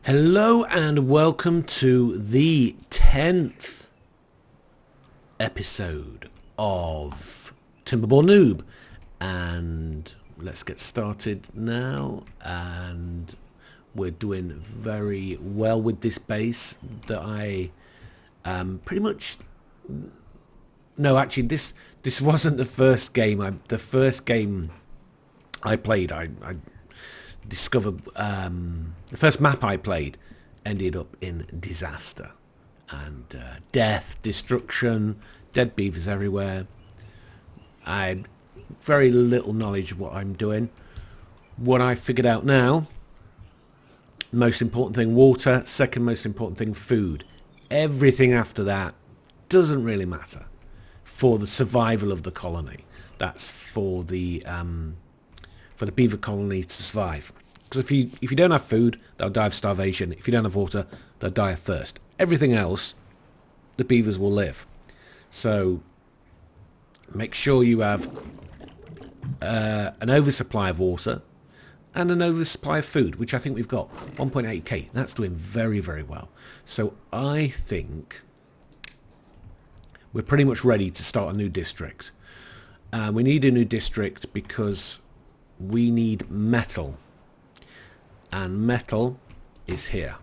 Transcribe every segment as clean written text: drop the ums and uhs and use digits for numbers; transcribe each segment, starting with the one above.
Hello and welcome to the 10th episode of Timberborn Noob, and let's get started now. And we're doing very well with this base that I pretty much actually this wasn't the first game. The first game I played, I discovered the first map I played ended up in disaster and death, destruction, dead beavers everywhere. I had very little knowledge of what I'm doing. What I figured out now: most important thing, water. Second most important thing, food. Everything after that doesn't really matter for the survival of the colony. That's for the beaver colony to survive. Because if you don't have food, they'll die of starvation. If you don't have water, they'll die of thirst. Everything else, the beavers will live. So make sure you have an oversupply of water and an oversupply of food, which I think we've got 1.8k. That's doing very, very well. So I think we're pretty much ready to start a new district. We need a new district because we need metal, and metal is here.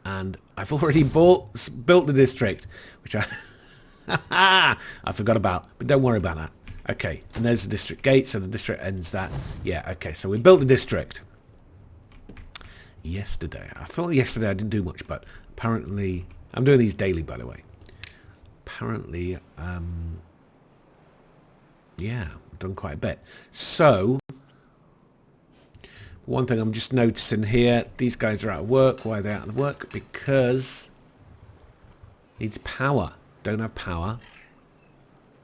And I've already built the district, which I forgot about, but don't worry about that. Okay, and there's the district gate, so the district ends that. Yeah, okay, so we built the district yesterday. I thought yesterday I didn't do much, but apparently I'm doing these daily, by the way. Apparently, yeah, I've done quite a bit. So one thing I'm just noticing here, these guys are out of work. Why are they out of work? Because needs power. Don't have power.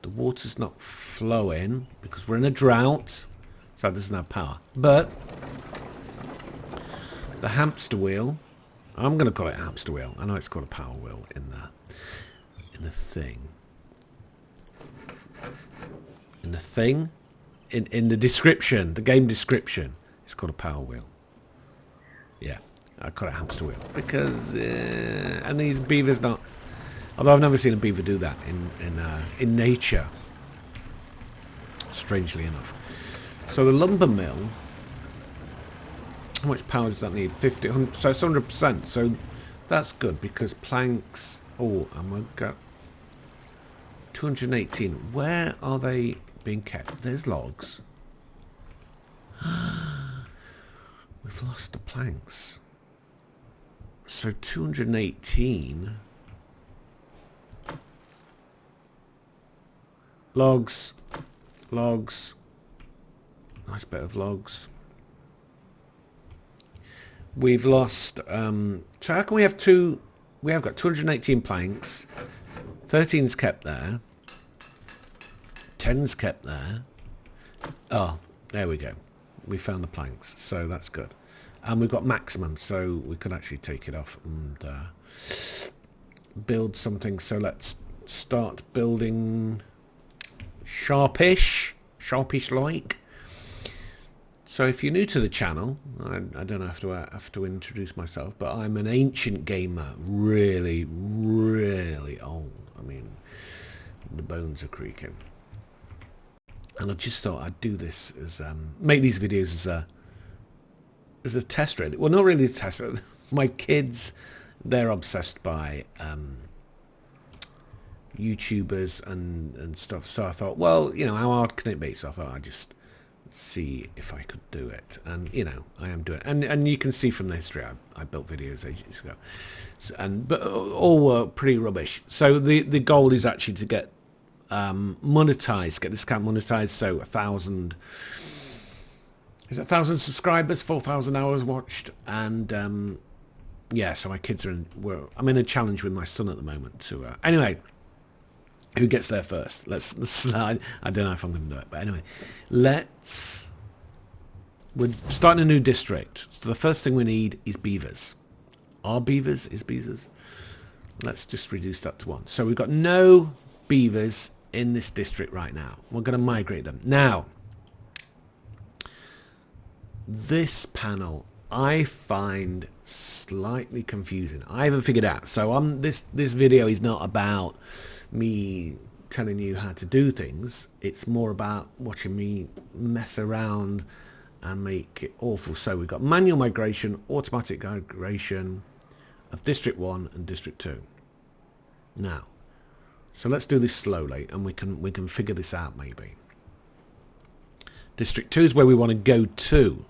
The water's not flowing because we're in a drought, so it doesn't have power. But the hamster wheel, I'm going to call it a hamster wheel. I know it's called a power wheel in the thing. In the description, the game description. It's called a power wheel. Yeah, I call it a hamster wheel because and these beavers not. Although I've never seen a beaver do that in nature. Strangely enough. So the lumber mill. How much power does that need? 50. So it's 100%. So that's good because planks. Oh, and we've got 218. Where are they being kept? There's logs. We've lost the planks. So 218 logs. Nice bit of logs. We've lost so how can we have two? We have got 218 planks. 13's kept there. 10's kept there. Oh, there we go. We found the planks, so that's good. And we've got maximum, so we could actually take it off and build something. So let's start building sharpish like. So if you're new to the channel, I don't have to introduce myself, but I'm an ancient gamer, really, really old. I mean, the bones are creaking. And I just thought I'd do this as make these videos as a test, really. Well, not really a test. My kids, they're obsessed by YouTubers and stuff. So I thought, well, you know, how hard can it be? So I thought I'd just see if I could do it. And you know, I am doing it. And you can see from the history, I built videos ages ago, but all were pretty rubbish. So the goal is actually to get monetized, get this account monetized. So 1,000 subscribers, 4,000 hours watched, and yeah. So my kids are I'm in a challenge with my son at the moment to anyway, who gets there first? Let's I don't know if I'm going to do it, but anyway, we're starting a new district. So the first thing we need is beavers. Beavers. Let's just reduce that to 1. So we've got no beavers in this district right now. We're going to migrate them now. This panel I find slightly confusing. I haven't figured out. So this video is not about me telling you how to do things. It's more about watching me mess around and make it awful. So we've got manual migration, automatic migration of District 1 and District 2. Now, so let's do this slowly, and we can figure this out maybe. District 2 is where we want to go to.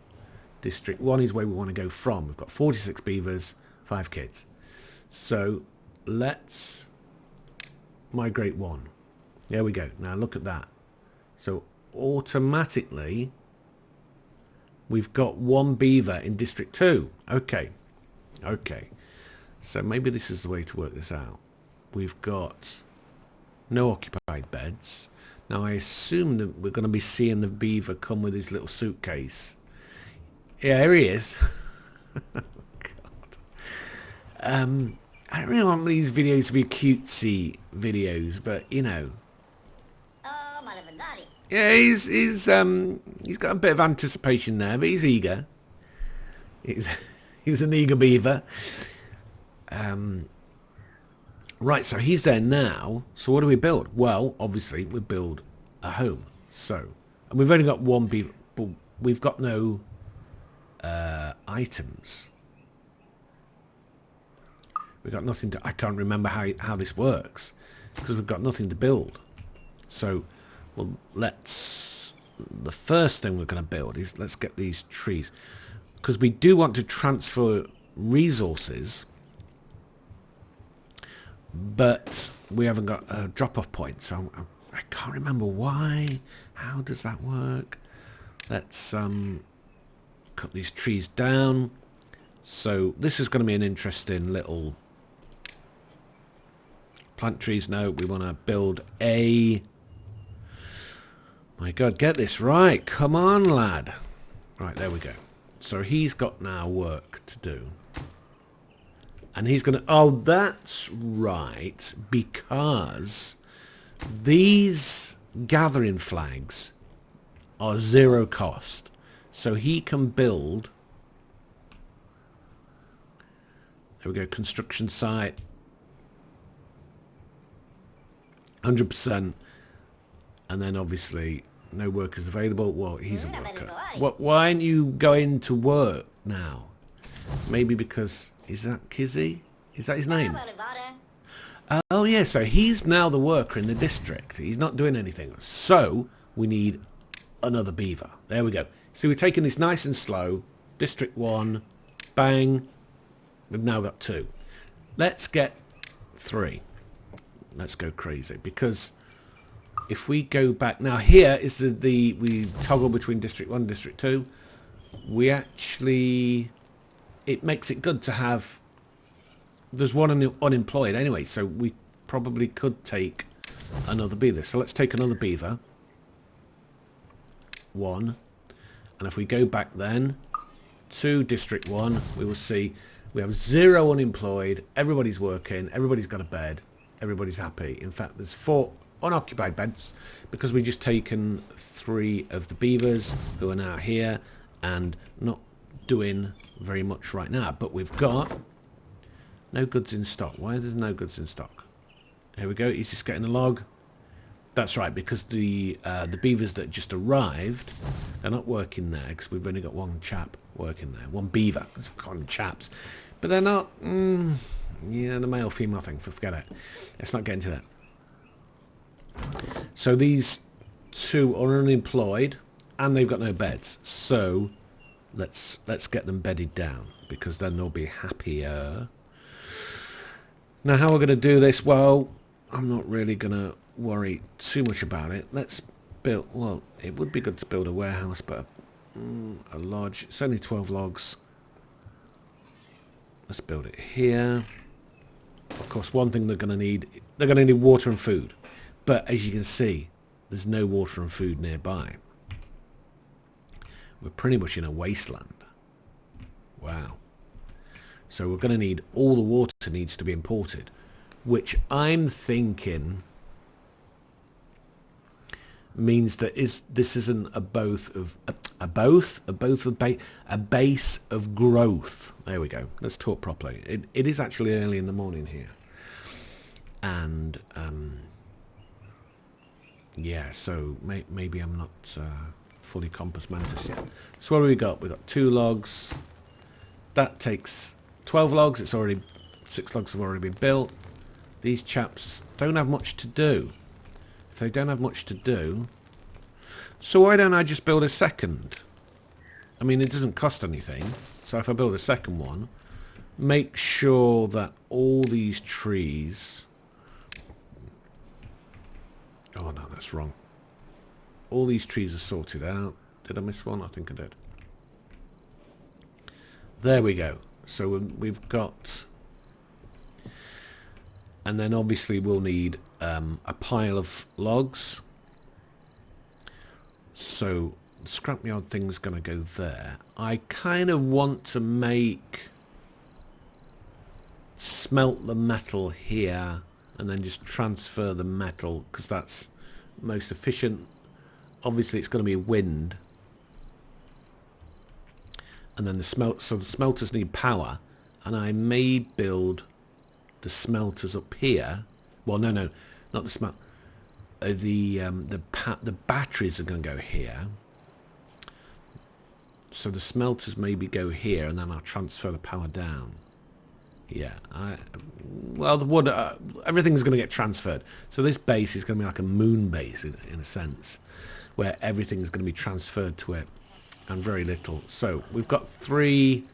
District 1 is where we want to go from. We've got 46 beavers, 5 kids. So let's migrate 1. There we go. Now look at that. So automatically we've got 1 beaver in District 2. Okay. So maybe this is the way to work this out. We've got no occupied beds. Now I assume that we're going to be seeing the beaver come with his little suitcase. Yeah, here he is. Oh, God. I don't really want these videos to be cutesy videos, but you know. Yeah, he's got a bit of anticipation there, but he's eager. He's an eager beaver. Right, so he's there now. So what do we build? Well, obviously we build a home. So, and we've only got 1 beaver, but we've got no items. We've got nothing to. I can't remember how this works because we've got nothing to build. So, well, the first thing we're going to build is let's get these trees, because we do want to transfer resources, but we haven't got a drop-off point. So I can't remember why. How does that work? Let's cut these trees down. So this is going to be an interesting little plant trees. No, we want to build a. My God, get this right. Come on, lad. Right, there we go. So he's got now work to do. And he's going to... Oh, that's right. Because these gathering flags are 0 cost. So he can build... There we go. Construction site. 100%. And then obviously no workers available. Well, he's a worker. Why aren't you going to work now? Maybe because... Is that Kizzy? Is that his name? Oh yeah, so he's now the worker in the district. He's not doing anything. So we need another beaver. There we go. So we're taking this nice and slow. District 1. Bang. We've now got 2. Let's get 3. Let's go crazy. Because if we go back... Now here is we toggle between District 1 and District 2. We actually... It makes it good to have... There's 1 unemployed anyway, so we probably could take another beaver. So let's take another beaver. 1. And if we go back then to District 1, we will see we have 0 unemployed. Everybody's working. Everybody's got a bed. Everybody's happy. In fact, there's 4 unoccupied beds because we've just taken 3 of the beavers who are now here and not doing very much right now. But we've got no goods in stock. Why are there no goods in stock? Here we go. He's just getting a log. That's right, because the beavers that just arrived, they're not working there because we've only got 1 chap working there. 1 beaver. It's called chaps. But they're not... yeah, the male-female thing. Forget it. Let's not get into that. So these 2 are unemployed and they've got no beds. So let's get them bedded down because then they'll be happier. Now how we're going to do this? Well, I'm not really going to worry too much about it. Let's build... Well, it would be good to build a warehouse, but a lodge. It's only 12 logs. Let's build it here. Of course, one thing they're going to need water and food. But as you can see, there's no water and food nearby. We're pretty much in a wasteland. Wow. So we're going to need... All the water needs to be imported. Which I'm thinking... means that this isn't a base of growth. There we go. Let's talk properly. It is actually early in the morning here, and yeah, so maybe I'm not fully compos mantis yet. So what do we got? We've got 2 logs. That takes 12 logs. It's already 6 logs have already been built. These chaps don't have much to do. If they don't have much to do, so why don't I just build a second? I mean, it doesn't cost anything. So if I build a second one, make sure that all these trees... Oh no, that's wrong. All these trees are sorted out. Did I miss one? I think I did. There we go. So we've got... And then obviously we'll need a pile of logs. So the scrapyard thing's going to go there. I kind of want to smelt the metal here and then just transfer the metal because that's most efficient. Obviously it's going to be wind. And then the smelters need power, and I may build the smelters up here. Well, no, not the smelt. The batteries are going to go here. So the smelters maybe go here, and then I'll transfer the power down. Yeah, well, the wood, everything's going to get transferred. So this base is going to be like a moon base in a sense, where everything's going to be transferred to it, and very little. So we've got 3.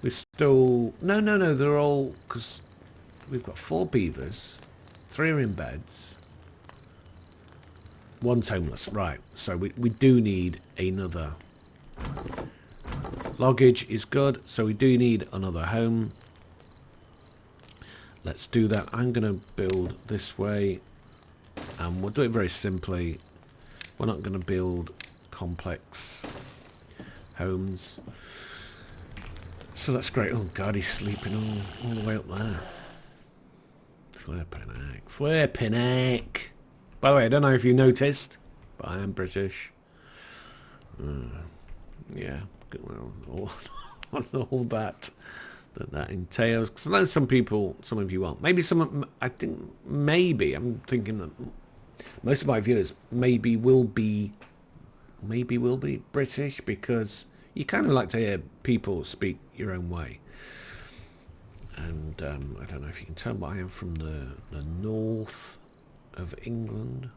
We're still no. They're all because we've got 4 beavers. 3 are in beds. 1's homeless. Right. So we do need another. Loggage is good. So we do need another home. Let's do that. I'm going to build this way, and we'll do it very simply. We're not going to build complex homes. So that's great. Oh God, he's sleeping all the way up there. Flipping heck. Flipping heck. By the way, I don't know if you noticed, but I am British. Yeah, well, all that entails. Because I know some of you aren't. Maybe I'm thinking that most of my viewers maybe will be British, because you kind of like to hear people speak your own way. And I don't know if you can tell, but I am from the north of England,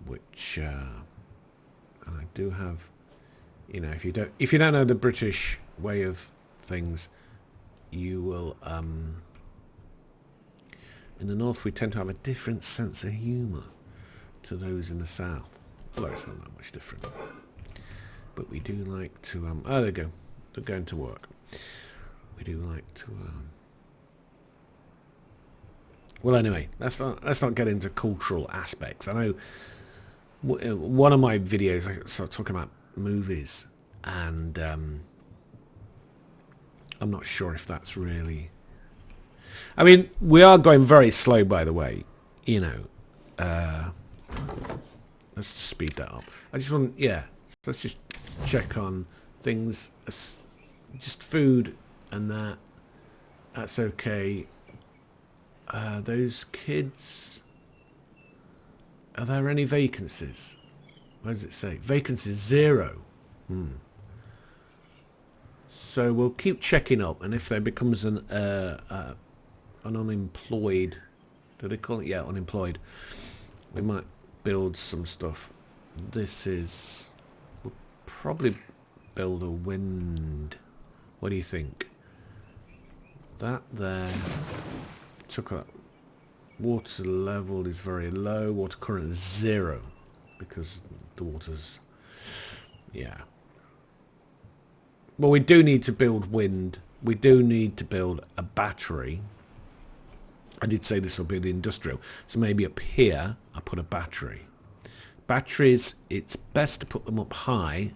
which and I do have, if you don't know the British way of things, you will in the north we tend to have a different sense of humour to those in the south. Although it's not that much different, but we do like to oh, there you go, they're going to work. We do like to well, anyway, let's not get into cultural aspects. I know one of my videos I started talking about movies, and I'm not sure if that's really... I mean, we are going very slow, by the way. Let's just speed that up. I just want, let's just check on things, just food and that. That's okay. Those kids, are there any vacancies? What does it say? Vacancies 0. So we'll keep checking up, and if there becomes an unemployed, do they call it? Yeah, unemployed. We might build some stuff. We'll probably build a wind. What do you think? That there. Took that. Water level is very low. Water current is 0 because the water's, yeah. Well, we do need to build wind. We do need to build a battery. I did say this will be the industrial. So maybe up here, I put a battery. Batteries, it's best to put them up high,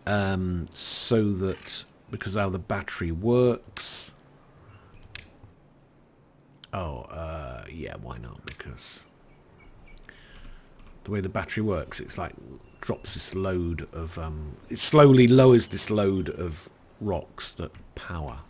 so that, because how the battery works. Oh, yeah, why not? Because the way the battery works. It's like drops this load of it slowly lowers this load of rocks that power.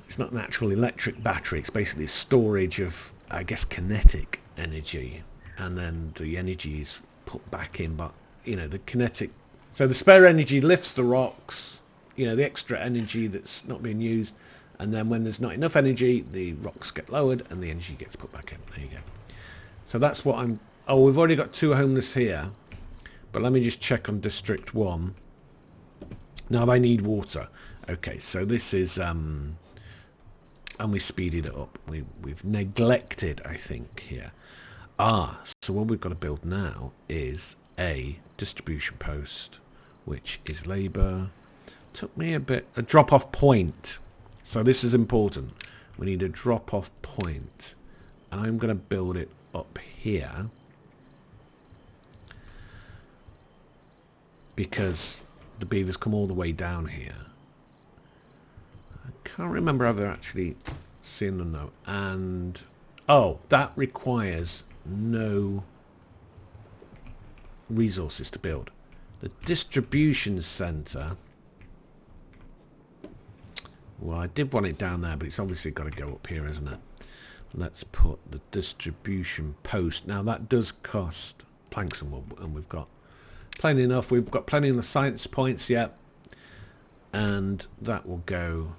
It's not an actual electric battery. It's basically storage of, I guess, kinetic energy, and then the energy is put back in. But you know, the kinetic, so the spare energy lifts the rocks. You know, the extra energy that's not being used, and then when there's not enough energy, the rocks get lowered and the energy gets put back in. There you go. So that's what I'm. Oh, we've already got 2 homeless here, but let me just check on District 1. Now I need water. Okay, so this is and we speeded it up. We've neglected, I think, here. So what we've got to build now is a distribution post, which is labour. Took me a drop-off point. So this is important. We need a drop-off point, and I'm going to build it up here because the beavers come all the way down here. Can't remember ever actually seeing them though. And that requires no resources to build. The distribution centre, well, I did want it down there, but it's obviously got to go up here, isn't it? Let's put the distribution post. Now that does cost planks and wood, and we've got plenty enough. We've got plenty of the science points yet, and that will go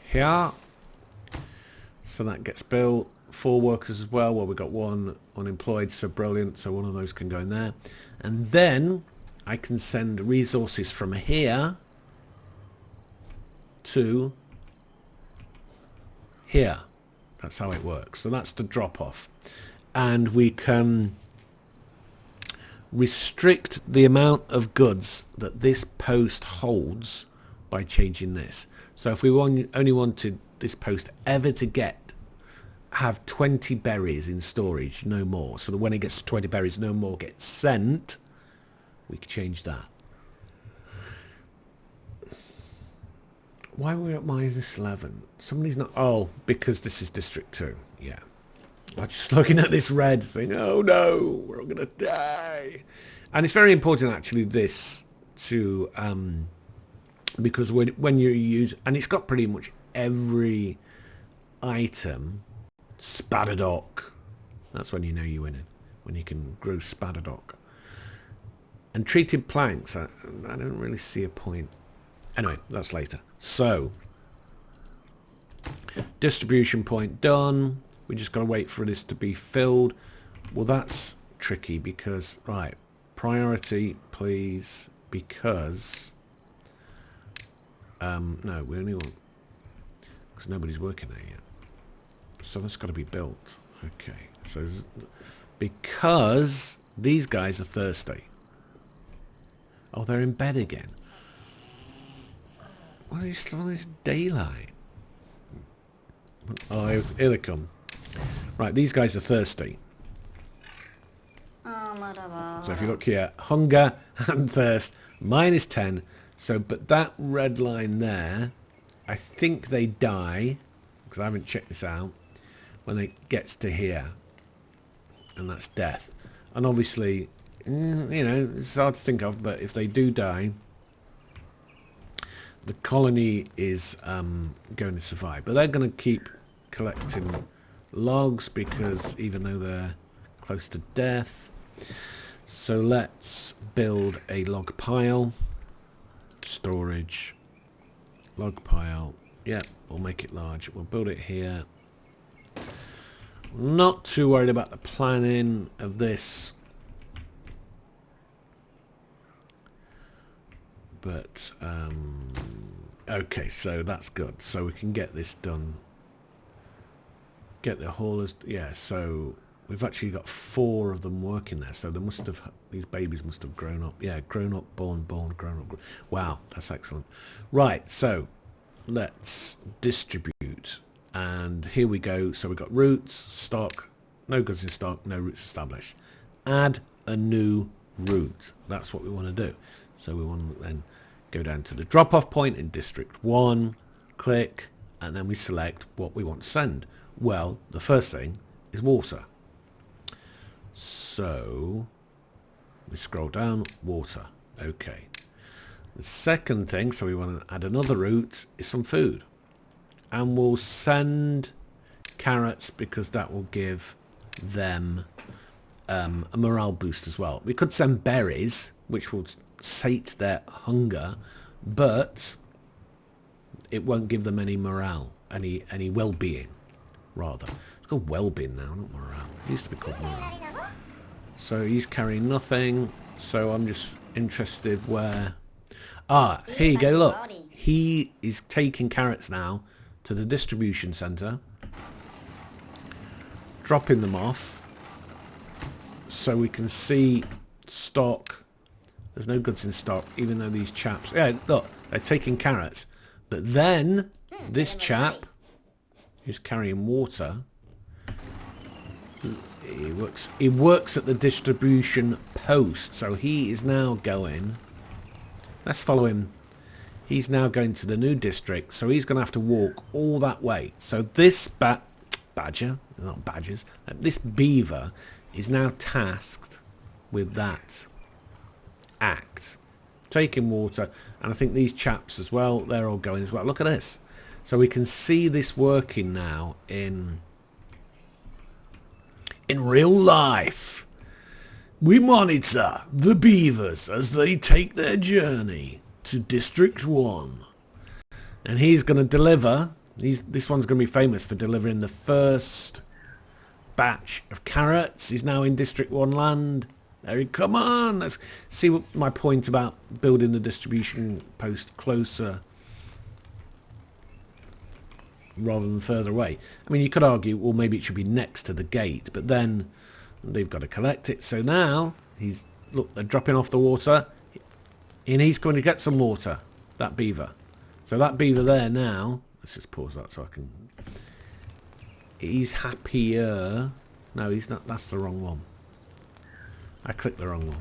here. So that gets built. 4 workers as well. Well, we've got 1 unemployed, so brilliant. So one of those can go in there, and then I can send resources from here to here. That's how it works. So that's the drop off, and we can restrict the amount of goods that this post holds by changing this. So if we only wanted this post ever to have 20 berries in storage, no more, so that when it gets to 20 berries, no more gets sent, we could change that. Why are we at -11? Somebody's not... Oh, because this is District 2. Yeah. I'm just looking at this red thing. Oh, no, we're all going to die. And it's very important, actually, this, to... because when you use... And it's got pretty much every item. Spadadoc. That's when you know you're winning. When you can grow Spadadoc. And treated planks. I don't really see a point. Anyway, that's later. So, distribution point done. We just got to wait for this to be filled. Well, that's tricky because, right, priority, please, because, no, we only want, because nobody's working there yet. So that's got to be built. Okay, so, because these guys are thirsty. Oh, they're in bed again. Why are you still on this daylight? Oh, here they come. Right, these guys are thirsty. So if you look here, hunger and thirst, -10. So, but that red line there, I think they die, because I haven't checked this out, when it gets to here. And that's death. And obviously, you know, it's hard to think of, but if they do die, the colony is going to survive. But they're going to keep collecting logs because even though they're close to death. So let's build a log pile. Storage. Log pile. Yeah, we'll make it large. We'll build it here. Not too worried about the planning of this. But, okay, so that's good. So we can get this done. Get the haulers, yeah, so we've actually got 4 of them working there. So they must have, these babies must have grown up. Yeah, grown up, born, grown up. Wow, that's excellent. Right, so let's distribute. And here we go. So we've got roots, stock, no goods in stock, no roots established. Add a new route. That's what we want to do. So we want to then go down to the drop-off point in District 1, click, and then we select what we want to send. Well, the first thing is water. So we scroll down, water. Okay. The second thing, so we want to add another route, is some food. And we'll send carrots because that will give them a morale boost as well. We could send berries, which will sate their hunger, but it won't give them any morale, any well-being, rather. It's called well-being now, not morale. It used to be called morale. So he's carrying nothing, so I'm just interested where... Ah, here you go, look. He is taking carrots now to the distribution centre, dropping them off, so we can see stock. There's no goods in stock, even though these chaps... Yeah, look, they're taking carrots. But then, this chap, who's carrying water, he works at the distribution post, so he is now going... Let's follow him. He's now going to the new district, so he's going to have to walk all that way. So this badger, not badgers, this beaver is now tasked with that act. Taking water, and I think these chaps as well, they're all going as well. Look at this. So we can see this working now in real life. We monitor the beavers as they take their journey to District 1. And he's going to deliver, this one's going to be famous for delivering the first batch of carrots. He's now in District 1 land. There he, come on, let's see what my point about building the distribution post closer rather than further away. I mean, you could argue, well, maybe it should be next to the gate, but then they've got to collect it. So now look, they're dropping off the water, and he's going to get some water, that beaver. So that beaver there now, let's just pause that so I can... He's happier. No, he's not. That's the wrong one. I clicked the wrong one.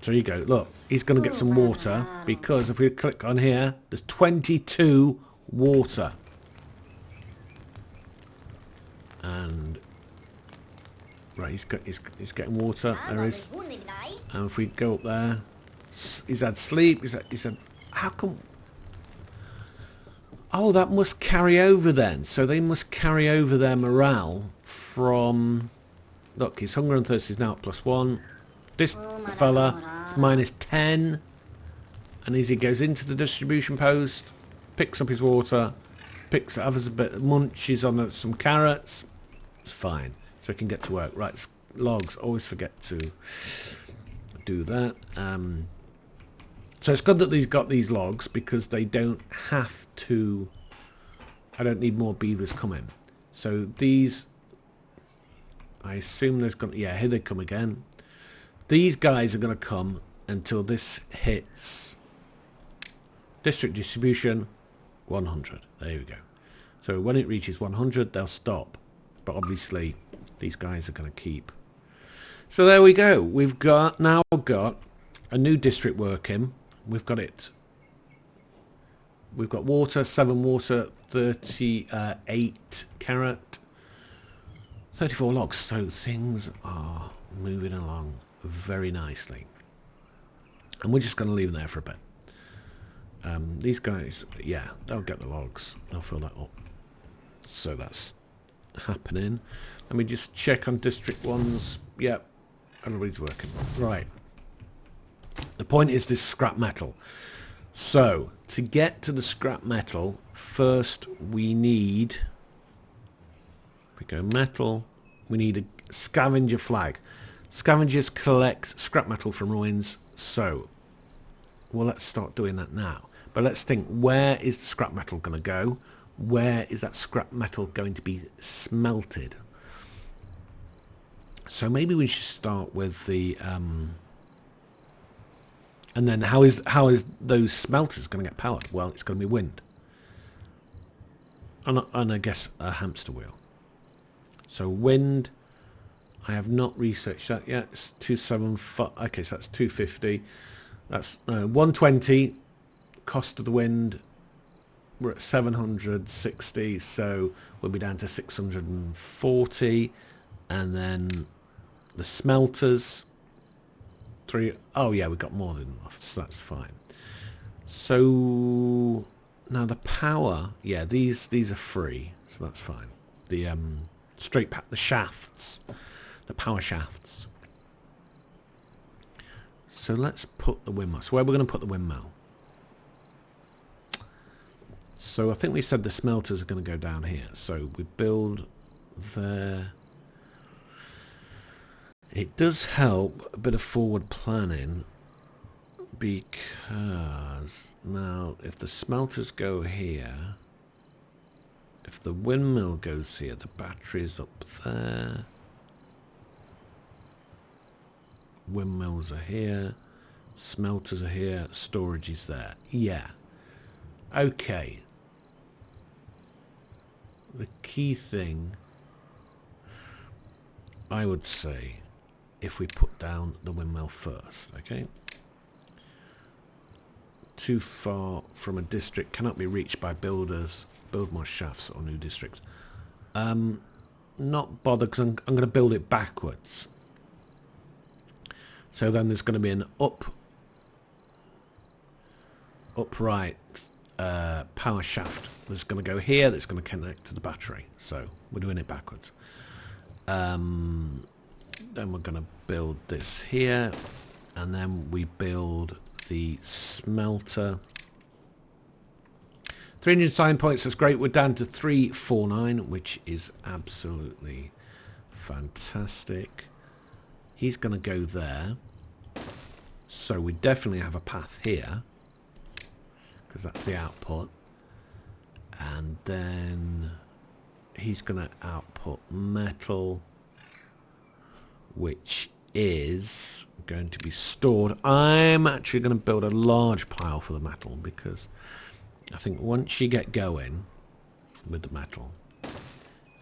So you go. Look, he's going to get some water because if we click on here, there's 22 water. And right, he's getting water. There is. And if we go up there, he's had sleep. He's had. How come? Oh, that must carry over then. So they must carry over their morale from... Look, his hunger and thirst is now at +1. This fella is -10. And as he goes into the distribution post, picks up his water, has a bit, munches on some carrots. It's fine. So he can get to work. Right, logs. Always forget to do that. So it's good that he's got these logs because they don't have to... I don't need more beavers coming. So these... I assume there's going to... Yeah, here they come again. These guys are going to come until this hits district distribution 100. There we go. So when it reaches 100, they'll stop. But obviously, these guys are going to keep. So there we go. We've now got a new district working. We've got it. We've got water, 7 water, 38 carrot, 34 logs. So things are moving along very nicely. And we're just going to leave them there for a bit. These guys, yeah, they'll get the logs. They'll fill that up. So that's happening. Let me just check on District 1's. Yep, everybody's working. Right. The point is this scrap metal. So, to get to the scrap metal, first we need... We go metal. We need a scavenger flag. Scavengers collect scrap metal from ruins. So, well, let's start doing that now. But let's think, where is the scrap metal going to go? Where is that scrap metal going to be smelted? So maybe we should start with the... and then how is those smelters going to get powered? Well, it's going to be wind. And I guess a hamster wheel. So wind, I have not researched that yet. It's 275. Okay, so that's 250. That's 120 cost of the wind. we're at 760, so we'll be down to 640, and then the smelters, 3. Oh yeah, we got more than enough, so that's fine. So now the power, yeah, these are free, so that's fine. The the shafts, the power shafts. So let's put the windmill. So where we're going to put the windmill? So I think we said the smelters are going to go down here. So we build there. It does help a bit of forward planning, because now if the smelters go here, if the windmill goes here, the battery's up there. Windmills are here, smelters are here, storage is there. Yeah. Okay. The key thing, I would say, if we put down the windmill first, okay? Too far from a district, cannot be reached by builders. Build more shafts or new districts. Not bother, because I'm going to build it backwards. So then there's going to be an upright power shaft that's going to go here, that's going to connect to the battery. So we're doing it backwards. Then we're going to build this here, and then we build the smelter. 300 sign points, that's great. We're down to 349, which is absolutely fantastic. He's going to go there. So we definitely have a path here, because that's the output. And then he's going to output metal, which is going to be stored. I'm actually going to build a large pile for the metal, because I think once you get going with the metal,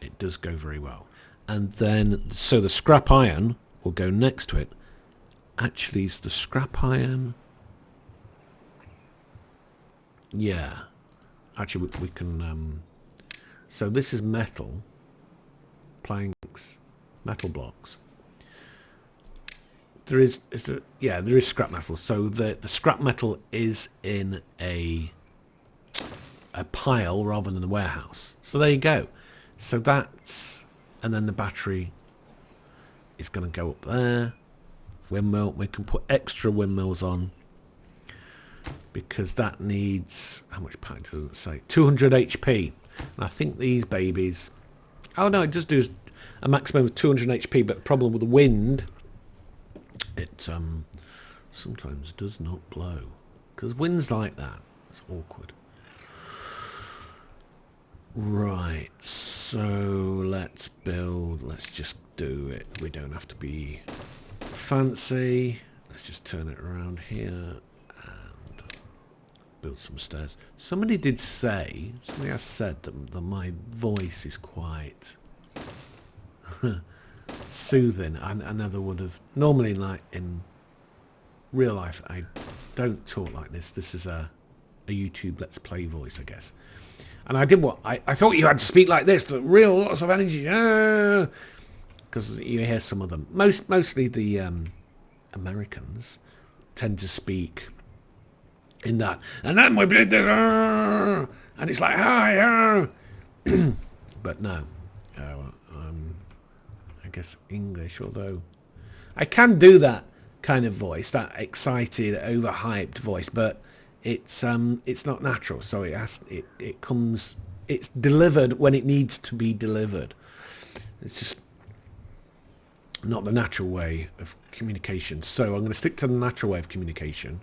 it does go very well. And then, so the scrap iron will go next to it. Actually, is the scrap iron? Yeah. Actually, we can... so this is metal. Planks. Metal blocks. There is scrap metal. So the scrap metal is in a pile rather than a warehouse. So there you go. So that's... And then the battery is going to go up there. Windmill, we can put extra windmills on, because that needs, how much power does it say? 200 HP. And I think these babies, oh no, it just does a maximum of 200 HP, but the problem with the wind, it sometimes does not blow, because wind's like that. It's awkward. Right, so let's build, let's just do it. We don't have to be fancy. Let's just turn it around here and build some stairs. Somebody has said that my voice is quite soothing. I never would have, normally like in real life, I don't talk like this. This is a YouTube Let's Play voice, I guess. And I did what? I thought you had to speak like this, real lots of energy. Because you hear some of them. Mostly the Americans tend to speak in that. And then we did this, and it's like, hi, but no. I guess English, although I can do that kind of voice, that excited, overhyped voice, but it's not natural. So it's delivered when it needs to be delivered. It's just not the natural way of communication. So I'm going to stick to the natural way of communication,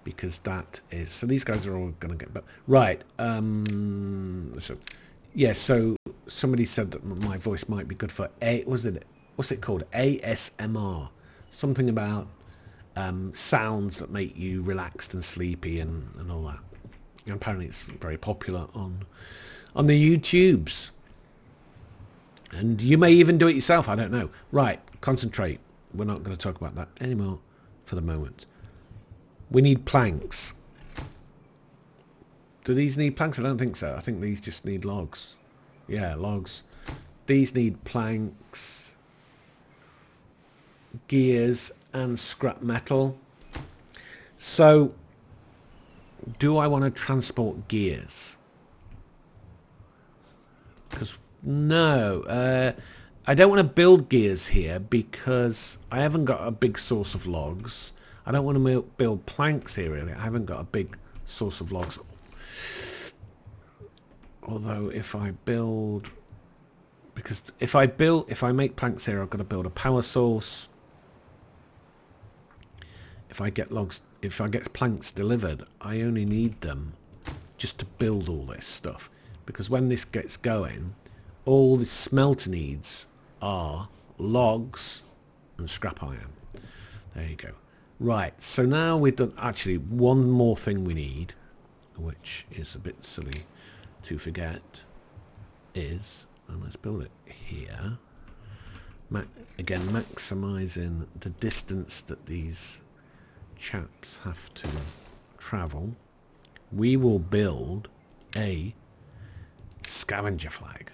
because that is, so these guys are all going to get, but right. So yeah, so somebody said that my voice might be good for what's it called? ASMR. Something about sounds that make you relaxed and sleepy and all that. And apparently it's very popular on the YouTubes. And you may even do it yourself, I don't know. Right, concentrate. We're not going to talk about that anymore for the moment. We need planks. Do these need planks? I don't think so. I think these just need logs. Yeah, logs. These need planks, gears, and scrap metal. So, do I want to transport gears? Because, no. I don't want to build gears here because I haven't got a big source of logs. I don't want to build planks here, really. I haven't got a big source of logs. Although if I build, because if I make planks here, I've got to build a power source. If I get planks delivered, I only need them just to build all this stuff. Because when this gets going, all the smelter needs are logs and scrap iron. There you go. Right, so now we've done actually one more thing we need, which is a bit silly to forget, is, and let's build it here, again maximizing the distance that these chaps have to travel. We will build a scavenger flag.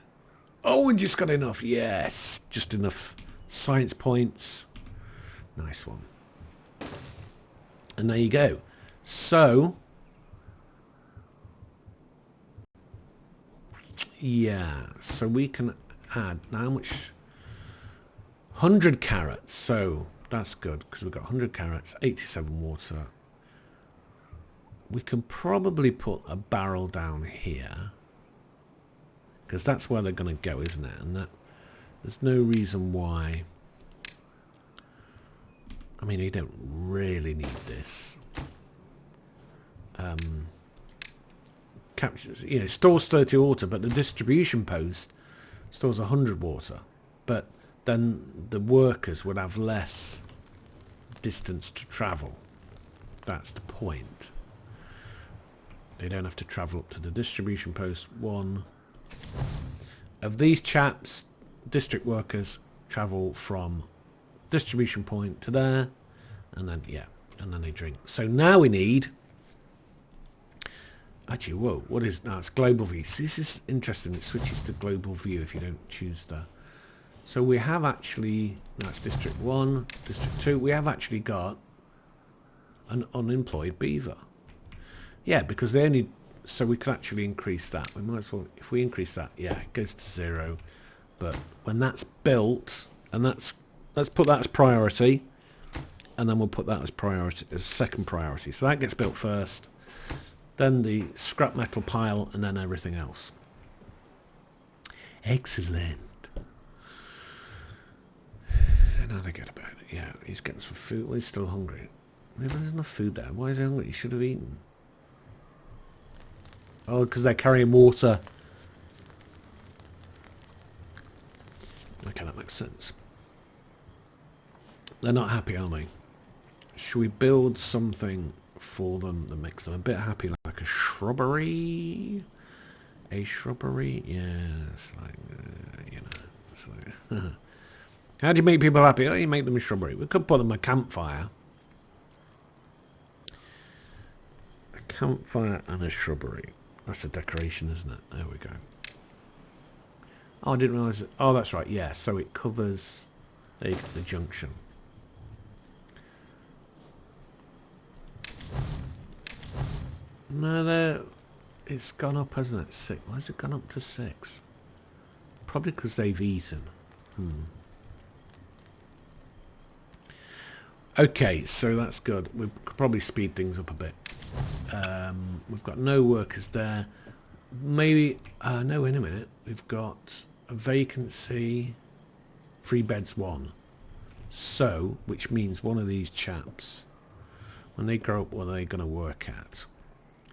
Oh, we just got enough. Yes, just enough science points. Nice one. And there you go. So yeah, so we can add how much? 100 carrots. So that's good because we've got 100 carrots, 87 water. We can probably put a barrel down here because that's where they're going to go, isn't it? And that there's no reason why. I mean, you don't really need this. Captures, stores 30 water, but the distribution post stores 100 water. But then the workers would have less distance to travel. That's the point. They don't have to travel up to the distribution post. One of these chaps, district workers, travel from distribution point to there, and then and then they drink. So now we need, actually, whoa, what is now? It's global view. See, this is interesting. It switches to global view if you don't choose the. So we have actually, that's district 1, district 2. We have actually got an unemployed beaver. Yeah, because they only, so we could actually increase that. We might as well, if we increase that, yeah, it goes to 0. But when that's built, and let's put that as priority, and then we'll put that as priority, as second priority. So that gets built first, then the scrap metal pile, and then everything else. Excellent. And how do I get about it? Yeah, he's getting some food. Well, he's still hungry. Maybe there's enough food there. Why is he hungry? He should have eaten. Oh, because they're carrying water. Okay, that makes sense. They're not happy, are they? Should we build something for them that makes them a bit happy, like a shrubbery? A shrubbery? Yeah, it's like, it's like... How do you make people happy? Oh, you make them a shrubbery. We could put them a campfire. A campfire and a shrubbery. That's a decoration, isn't it? There we go. Oh, I didn't realise it. Oh, that's right. Yeah, so it covers the junction. No, it's gone up, hasn't it? 6. Why has it gone up to 6? Probably because they've eaten. Okay, so that's good. We could probably speed things up a bit. We've got no workers there. Maybe, no, wait a minute. We've got a vacancy, 3 beds 1. So, which means one of these chaps, when they grow up, what are they going to work at?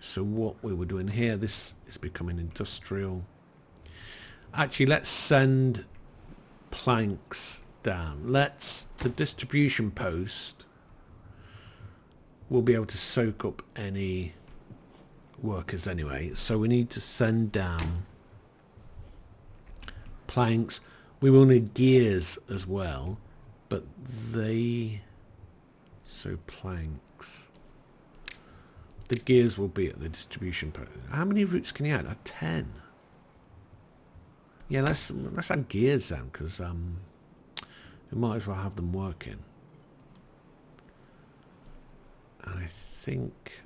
So what we were doing here, this is becoming industrial. Actually, let's send planks down. The distribution post will be able to soak up any workers anyway. So we need to send down planks. We will need gears as well, but so planks. The gears will be at the distribution post. How many routes can you add? 10. Yeah, let's add gears then, because we might as well have them working. And I think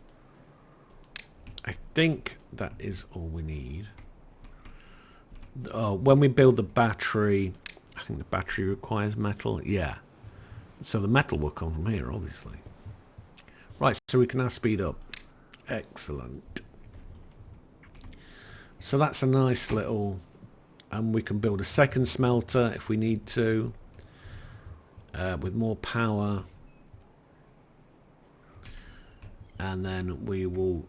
that is all we need. When we build the battery, I think the battery requires metal. Yeah. So the metal will come from here, obviously. Right, so we can now speed up. Excellent. So that's a nice little... And we can build a second smelter if we need to. With more power. And then we will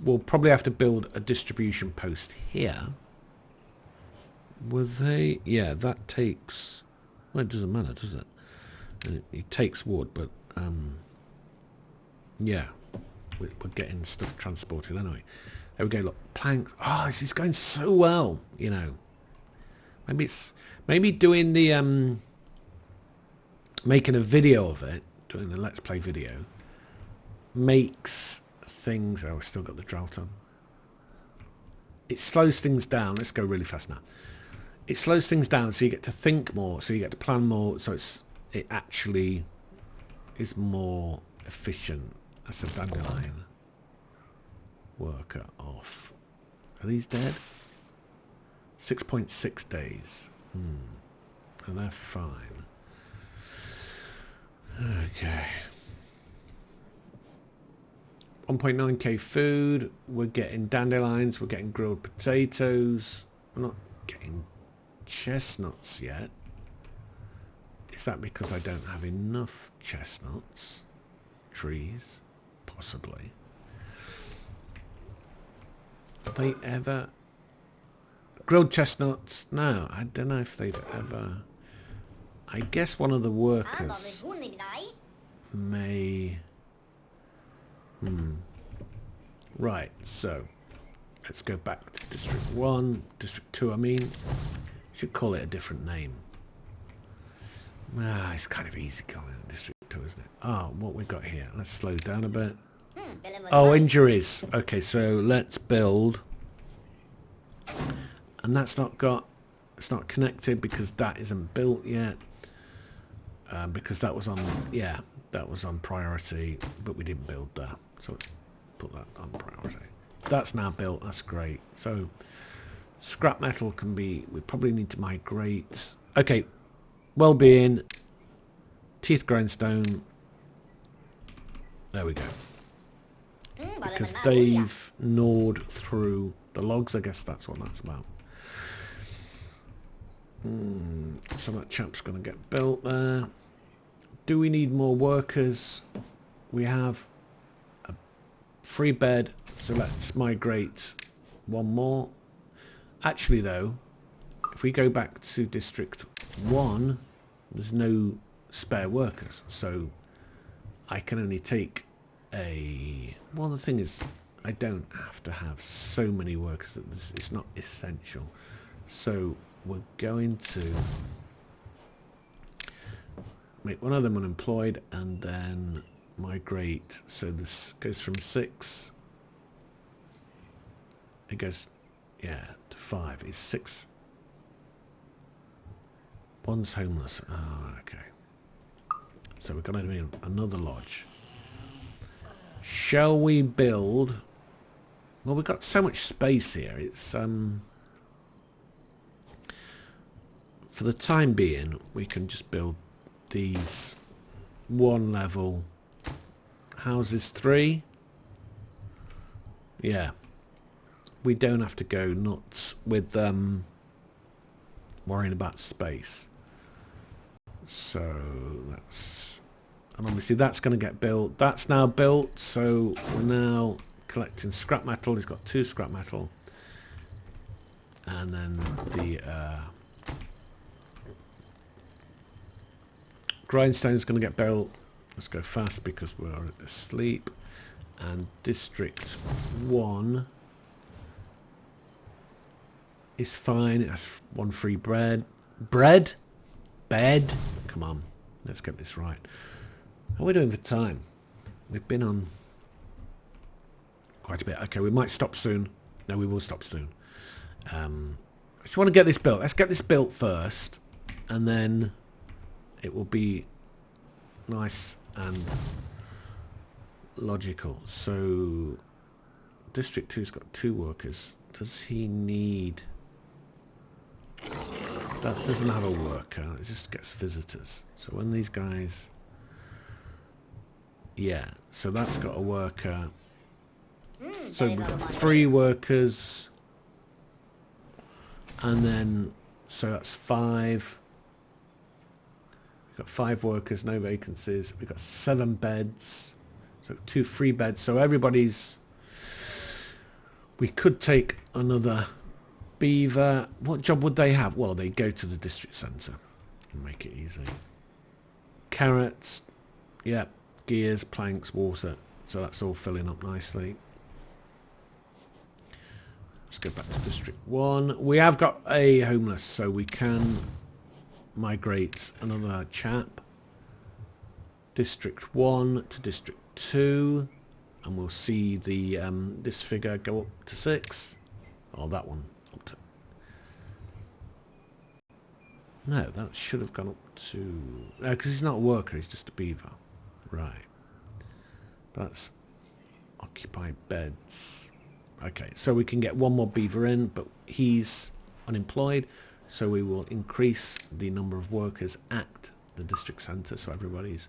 we'll probably have to build a distribution post here. Were they? Yeah, that takes... Well, it doesn't matter, does it? It takes wood, but... yeah. We're getting stuff transported anyway. There we go, look. Planks. Oh, this is going so well, you know. Maybe doing the... making a video of it, doing the Let's Play video, makes things... Oh, we've still got the drought on. It slows things down. Let's go really fast now. It slows things down so you get to think more, so you get to plan more, so it actually is more efficient. That's a dandelion worker off. Are these dead? 6.6 days. And they're fine. Okay. 1.9k food. We're getting dandelions. We're getting grilled potatoes. We're not getting chestnuts yet. Is that because I don't have enough chestnuts? Trees? Possibly. Have they ever... Grilled chestnuts? No, I don't know if they've ever... I guess one of the workers may... Right, so let's go back to District 1. District 2, I mean. Should call it a different name. It's kind of easy calling it District 2, isn't it? Oh, what we got here. Let's slow down a bit. Oh, injuries. Okay, so let's build. And that's not got... It's not connected because that isn't built yet. Because that was on... Yeah, that was on priority, but we didn't build that. So let's put that on priority. That's now built. That's great. So scrap metal can be... We probably need to migrate. Okay. Well-being. Teeth grindstone. There we go. Because they've gnawed through the logs. I guess that's what that's about. So that chap's going to get built there. Do we need more workers? We have a free bed, so let's migrate one more. Actually, though, if we go back to District 1, there's no spare workers, so I can only take a... Well, the thing is, I don't have to have so many workers. It's not essential. So we're going to make one of them unemployed and then migrate. So this goes from 6. It goes, yeah, to 5. It's 6. One's homeless. Oh, okay. So we're going to do another lodge. Shall we build? Well, we've got so much space here. It's for the time being, we can just build these 1 level houses 3. Yeah, we don't have to go nuts with worrying about space. So that's, and obviously that's going to get built. That's now built, so we're now collecting scrap metal. He's got 2 scrap metal, and then the grindstone is going to get built. Let's go fast because we're asleep. And District 1 is fine. It has 1 free bread. Bread? Bed? Come on, let's get this right. How are we doing for time? We've been on quite a bit. Okay, we might stop soon. No, we will stop soon. I just want to get this built. Let's get this built first, and then it will be nice and logical. So District 2's got 2 workers. Does he need... That doesn't have a worker. It just gets visitors. So when these guys... Yeah, so that's got a worker. So we've got 3 workers. And then... So that's 5. We've got 5 workers, no vacancies. We've got 7 beds. So 2 free beds. So everybody's... We could take another beaver. What job would they have? Well, they go to the district centre and make it easy. Carrots. Yep. Gears, planks, water. So that's all filling up nicely. Let's go back to District 1. We have got a homeless, so we can migrate another chap. District 1 to District 2. And we'll see the this figure go up to 6. Oh, that one up to... No, that should have gone up to... No, because he's not a worker, he's just a beaver. Right. That's occupied beds. Okay, so we can get 1 more beaver in, but he's unemployed, so we will increase the number of workers at the district centre, so everybody's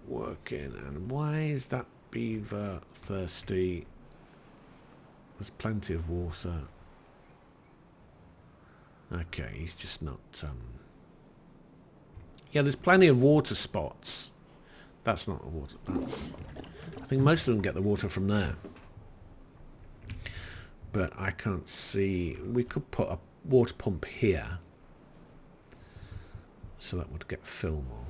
working. And why is that beaver thirsty? There's plenty of water. Okay, he's just not... Yeah, there's plenty of water spots. That's not a water... That's... I think most of them get the water from there. But I can't see... We could put a water pump here. So that would get fill more.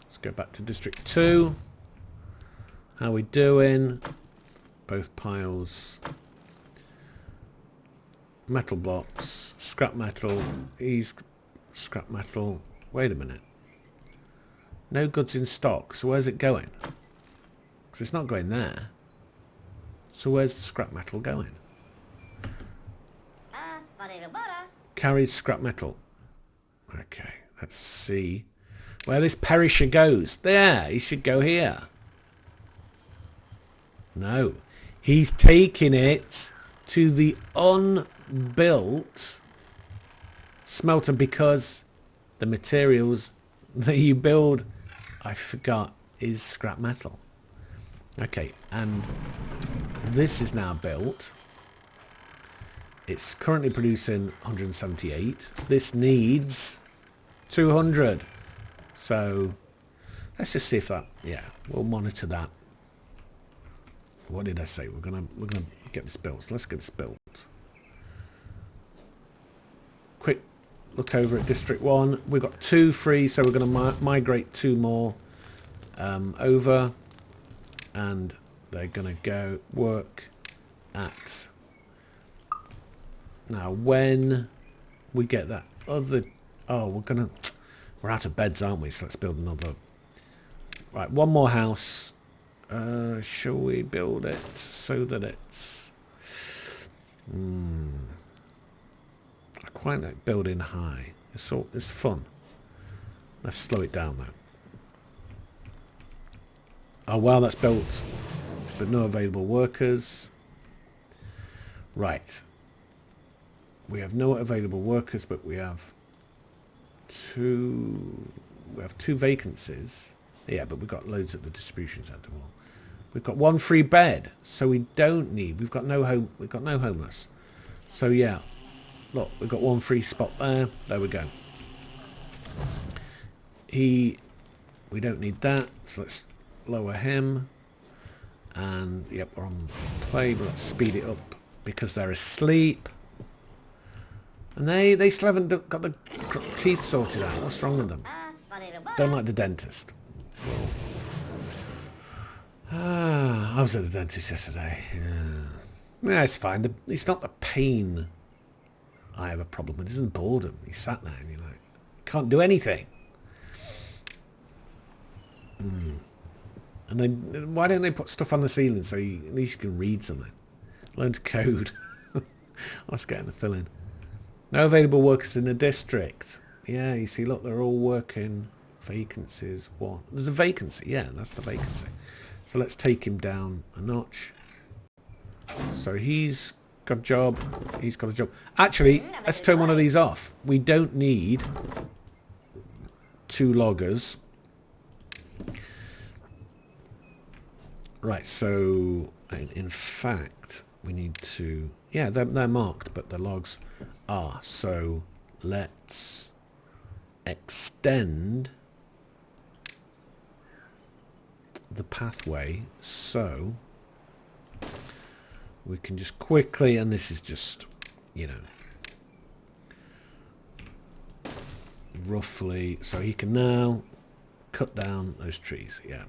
Let's go back to District 2. How we doing? Both piles. Metal blocks. Scrap metal. Scrap metal. Wait a minute. No goods in stock. So where's it going? Because it's not going there. So where's the scrap metal going? Carries scrap metal. Okay, let's see where this perisher goes. There, he should go here. No, he's taking it to the unbuilt smelter because the materials that you build, I forgot, is scrap metal. Okay, and this is now built. It's currently producing 178. This needs 200. So let's just see if that... Yeah, we'll monitor that. What did I say? We're gonna get this built. So let's get this built. Quick look over at District 1. We've got 2 free, so we're going to migrate 2 more over. And they're going to go work at... Now, when we get that other... Oh, we're out of beds, aren't we? So let's build another... Right, 1 more house. Shall we build it so that it's... I quite like building high. It's fun. Let's slow it down, though. Oh, well, that's built. But no available workers. Right. We have no available workers, but we have 2 vacancies. Yeah, but we've got loads at the distribution centre. Well, we've got 1 free bed, so we don't need. We've got no homeless. So yeah, look, we've got 1 free spot there. There we go. We don't need that, so let's lower him. And yep, we're on play, but let's speed it up because they're asleep. And they still haven't got the teeth sorted out. What's wrong with them? Don't like the dentist. I was at the dentist yesterday. Yeah, it's fine. It's not the pain I have a problem with. It isn't boredom. You sat there and you're like, can't do anything. And then why don't they put stuff on the ceiling so you, at least you can read something? Learn to code. Let's get the fill in. No available workers in the district. Yeah, you see, look, they're all working. Vacancies. What? There's a vacancy. Yeah, that's the vacancy. So let's take him down a notch. So he's got a job. He's got a job. Actually, let's turn one of these off. We don't need 2 loggers. Right, so in fact, we need to... Yeah, they're marked, but the logs are. So let's extend the pathway so we can just quickly, and this is just, you know, roughly, so he can now cut down those trees. Yeah.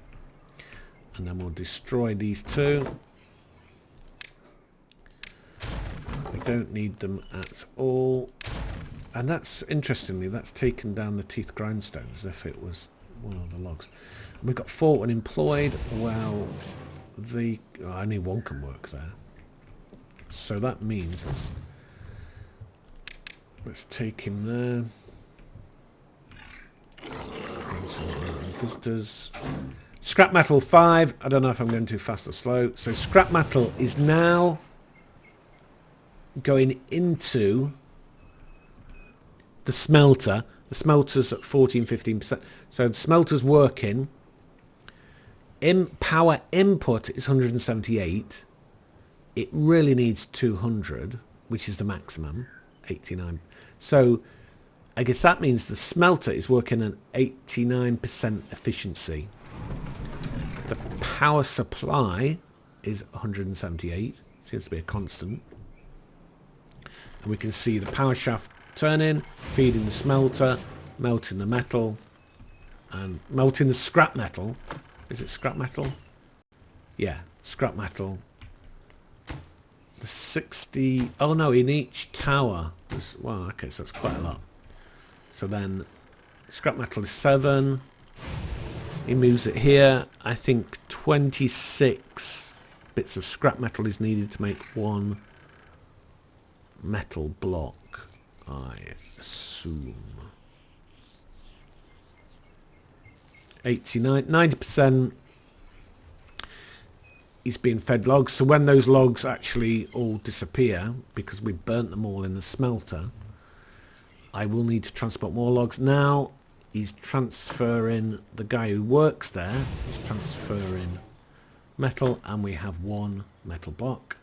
And then we'll destroy these 2. We don't need them at all. And that's, interestingly, that's taken down the teeth grindstone as if it was one of the logs. And we've got 4 unemployed. Well, only 1 can work there. So that means let's take him there. Visitors. Scrap metal 5. I don't know if I'm going too fast or slow. So scrap metal is now going into the smelter. The smelter's at 14-15%. So the smelter's working. Power input is 178. It really needs 200, which is the maximum, 89. So I guess that means the smelter is working at 89% efficiency. The power supply is 178. Seems to be a constant. And we can see the power shaft turning, feeding the smelter, melting the metal, and melting the scrap metal. Is it scrap metal? Yeah, scrap metal. The 60... Oh no, in each tower. Well, okay, so it's quite a lot. So then scrap metal is 7. He moves it here. I think 26 bits of scrap metal is needed to make 1 metal block, I assume. 89, 90% is being fed logs. So when those logs actually all disappear, because we burnt them all in the smelter, I will need to transport more logs. Now he's transferring, the guy who works there is transferring metal, and we have 1 metal block.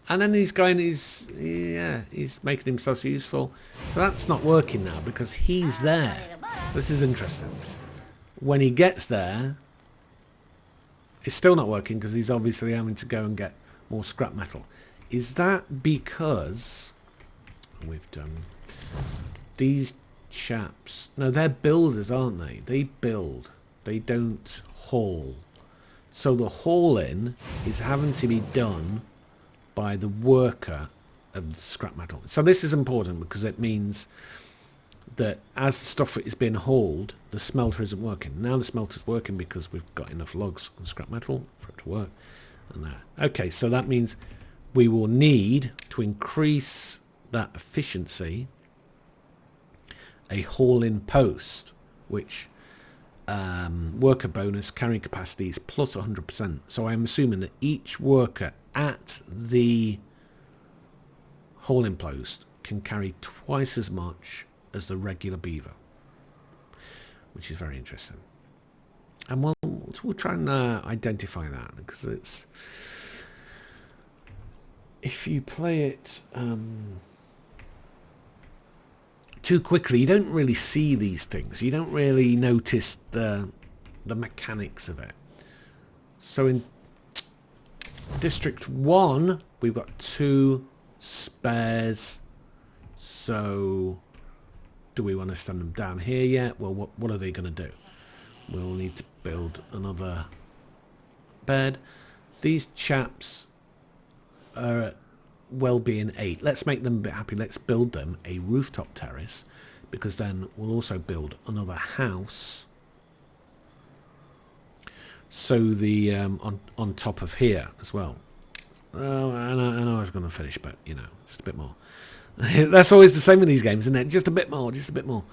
And then he's going, he's making himself useful. So that's not working now because he's there. This is interesting. When he gets there, it's still not working because he's obviously having to go and get more scrap metal. Is that because we've done these chaps? No, they're builders, aren't they? They build. They don't haul. So the hauling is having to be done by the worker of the scrap metal. So this is important because it means that as the stuff is being hauled, the smelter isn't working. Now the smelter's working because we've got enough logs and scrap metal for it to work. And that. Okay, so that means we will need to increase that efficiency a haul-in post, which worker bonus carrying capacity is plus 100%. So I'm assuming that each worker at the haul-in post can carry twice as much as the regular beaver, which is very interesting. And we'll try and identify that, because it's, if you play it too quickly, you don't really see these things. You don't really notice the mechanics of it. So in District 1, we've got 2 spares. So do we want to stand them down here yet? Well, what are they going to do? We'll need to build another bed. These chaps are well-being 8. Let's make them a bit happy. Let's build them a rooftop terrace, because then we'll also build another house So the on top of here as well. Oh, I know I was going to finish, but you know, just a bit more. That's always the same with these games, isn't it? Just a bit more, just a bit more.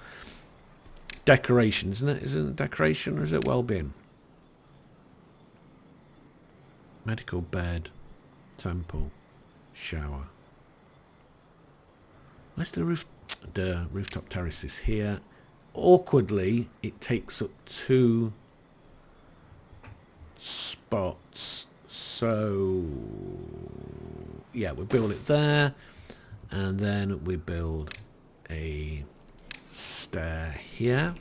Decoration, isn't it? Isn't it decoration or is it well-being? Medical bed, temple, shower. Where's the roof? The rooftop terrace is here. Awkwardly, it takes up 2 spots. So, yeah, we build it there. And then we build a stair here.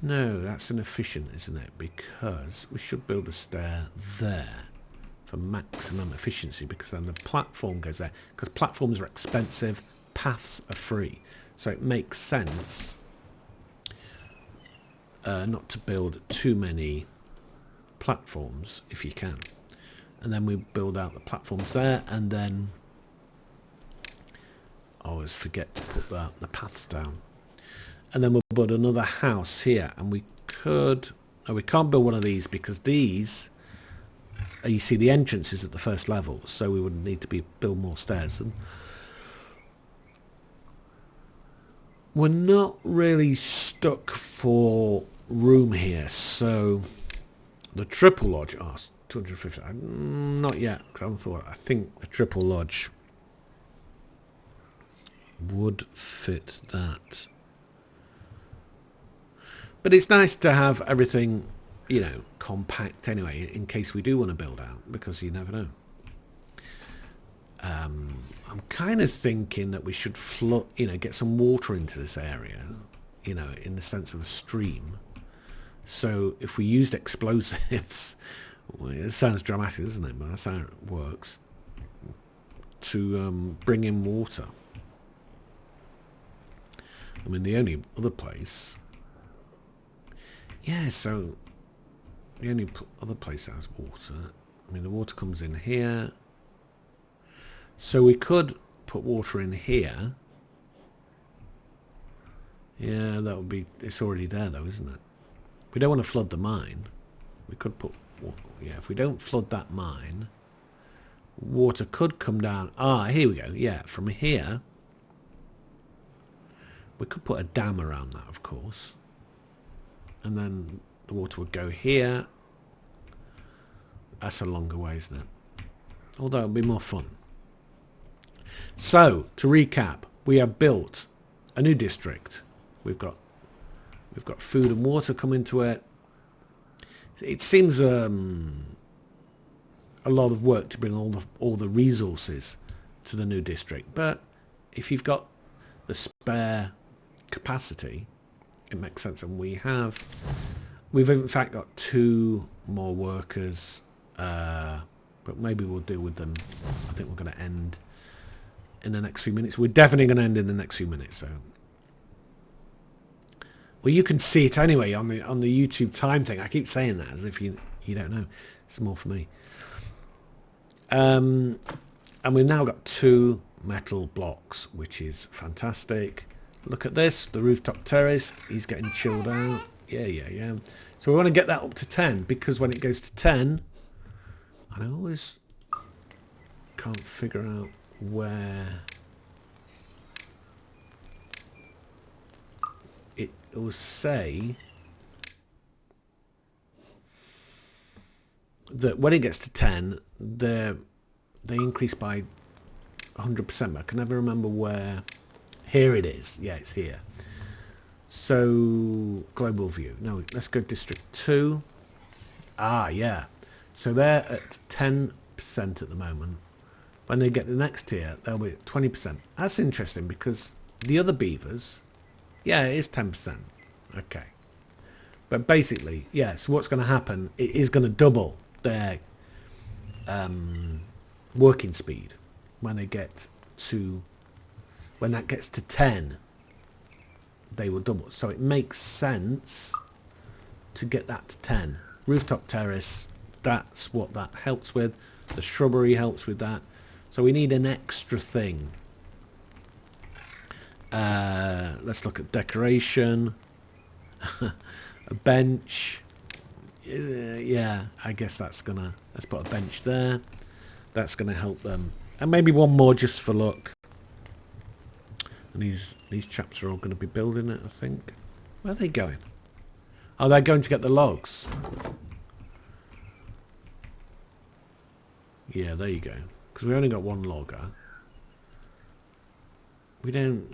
No, that's inefficient, isn't it? Because we should build a stair there for maximum efficiency, because then the platform goes there. Because platforms are expensive, paths are free. So it makes sense not to build too many platforms if you can. And then we build out the platforms there, and then I always forget to put the paths down. And then we'll build another house here, and we could... No, we can't build one of these because these... You see, the entrance is at the first level, so we would need to build more stairs. And we're not really stuck for room here, so the triple lodge... Oh, 250. Not yet, because I think the triple lodge would fit that. But it's nice to have everything, you know, compact anyway, in case we do want to build out, because you never know. I'm kind of thinking that we should flood, you know, get some water into this area, you know, in the sense of a stream. So if we used explosives, well, it sounds dramatic, doesn't it? But that's how it works. To bring in water. I mean, the only other place... Yeah, so the only other place that has water... I mean, the water comes in here. So we could put water in here. Yeah, that would be... It's already there, though, isn't it? We don't want to flood the mine. We could put... Yeah, if we don't flood that mine, water could come down. Ah, here we go. Yeah, from here... We could put a dam around that, of course. And then the water would go here. That's a longer way, isn't it? Although it'll be more fun. So, to recap, we have built a new district. We've got food and water coming to it. It seems a lot of work to bring all the resources to the new district, but if you've got the spare capacity, it makes sense. And we've in fact got 2 more workers, but maybe we'll deal with them. I think we're going to end in the next few minutes. We're definitely going to end in the next few minutes. So, well, you can see it anyway on the YouTube time thing. I keep saying that as if you don't know. It's more for me. And we've now got 2 metal blocks, which is fantastic. Look at this, the rooftop terrace. He's getting chilled out. Yeah. So we want to get that up to 10, because when it goes to 10, I always can't figure out where it will say that when it gets to 10, they increase by 100%, but I can never remember where. Here it is. Yeah, it's here. So, global view. No, let's go district 2. Ah, yeah. So they're at 10% at the moment. When they get the next tier, they'll be at 20%. That's interesting, because the other beavers, yeah, it is 10%. Okay. But basically, yeah, so what's going to happen, it is going to double their working speed when they get to... When that gets to 10, they will double. So it makes sense to get that to 10. Rooftop terrace, that's what that helps with. The shrubbery helps with that. So we need an extra thing. Let's look at decoration. A bench. Yeah, I guess that's gonna, let's put a bench there. That's gonna help them. And maybe one more just for luck. And these chaps are all gonna be building it, I think. Where are they going? Oh, they're going to get the logs. Yeah, there you go. Because we only got one logger. We don't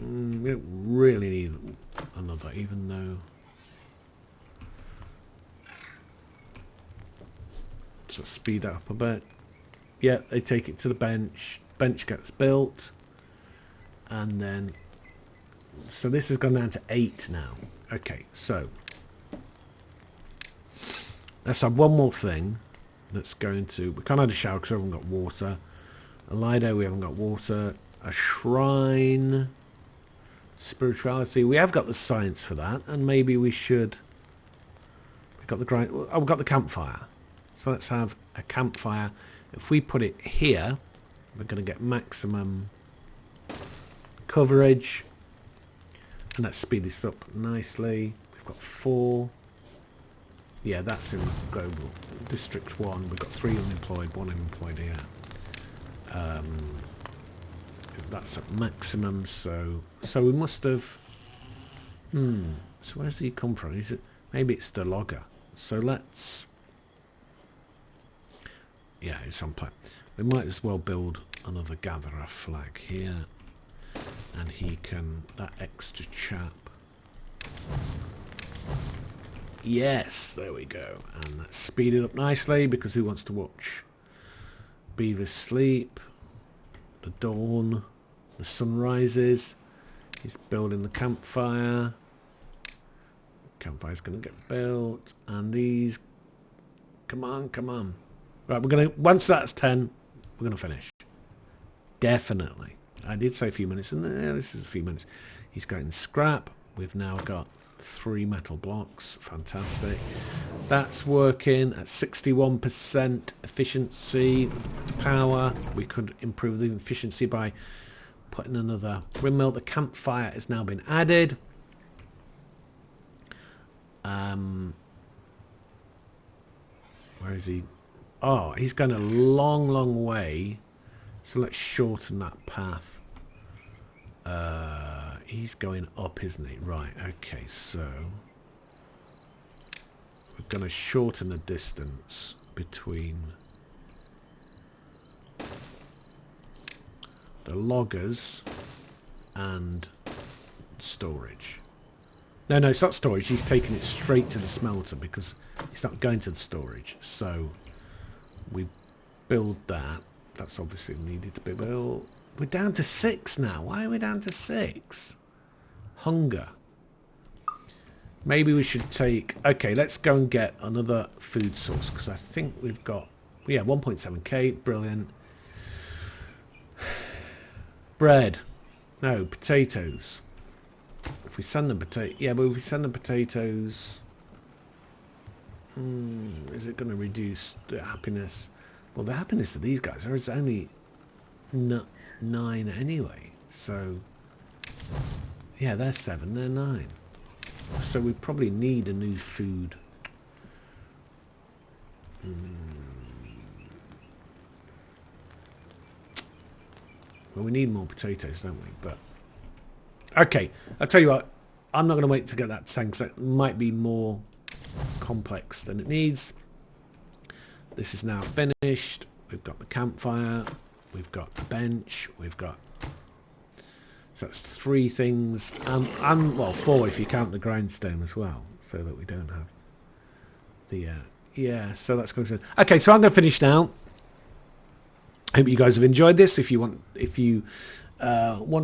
really need another, even though... So speed that up a bit. Yeah, they take it to the bench. Bench gets built. And then... So this has gone down to 8 now. Okay, so... Let's have one more thing. That's going to... We can't have a shower because we haven't got water. A Lido, we haven't got water. A shrine. Spirituality. We have got the science for that. And maybe we should... We've got the grind... Oh, we've got the campfire. So let's have a campfire. If we put it here, we're going to get maximum coverage. And let's speed this up nicely. We've got 4. Yeah, that's in global. District 1, we've got 3 unemployed, 1 unemployed here. That's at maximum, so we must have... So where's he come from? Is it, maybe it's the logger. So let's... Yeah, it's on plan. We might as well build another gatherer flag here. And he can... That extra chap... Yes, there we go. And let's speed it up nicely, because who wants to watch beavers sleep? The dawn, the sun rises. He's building the campfire. Campfire's going to get built. And these... Come on, come on. Right, we're going to... Once that's 10, we're going to finish. Definitely. I did say a few minutes, and this is a few minutes. He's getting scrap. We've now got 3 metal blocks. Fantastic. That's working at 61% efficiency. Power. We could improve the efficiency by putting another windmill. The campfire has now been added. Where is he? Oh, he's going a long, long way. So let's shorten that path. He's going up, isn't he? Right, okay, so we're going to shorten the distance between the loggers and storage. No, it's not storage. He's taking it straight to the smelter because he's not going to the storage. So we build that. That's obviously needed to be built. We're down to 6 now. Why are we down to 6? Hunger. Maybe we should take... Okay, let's go and get another food source because I think we've got... Yeah, 1.7k. Brilliant. Bread. No, potatoes. If we send them potato... Yeah, but if we send them potatoes... is it going to reduce the happiness? Well, the happiness of these guys is only 9 anyway. So, yeah, they're 7, they're 9. So we probably need a new food. Well, we need more potatoes, don't we? But okay, I'll tell you what. I'm not going to wait to get that to 10 because that might be more complex than it needs. This is now finished. We've got the campfire. We've got a bench. We've got... So that's 3 things. And well, 4 if you count the grindstone as well. So that we don't have the... yeah, so that's going to... Okay, so I'm going to finish now. Hope you guys have enjoyed this. If you want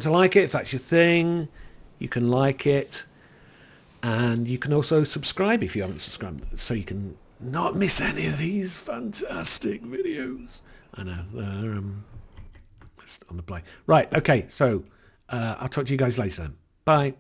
to like it, if that's your thing, you can like it. And you can also subscribe if you haven't subscribed. So you can... not miss any of these fantastic videos. I know they're on the play. Right, okay, so I'll talk to you guys later then. Bye.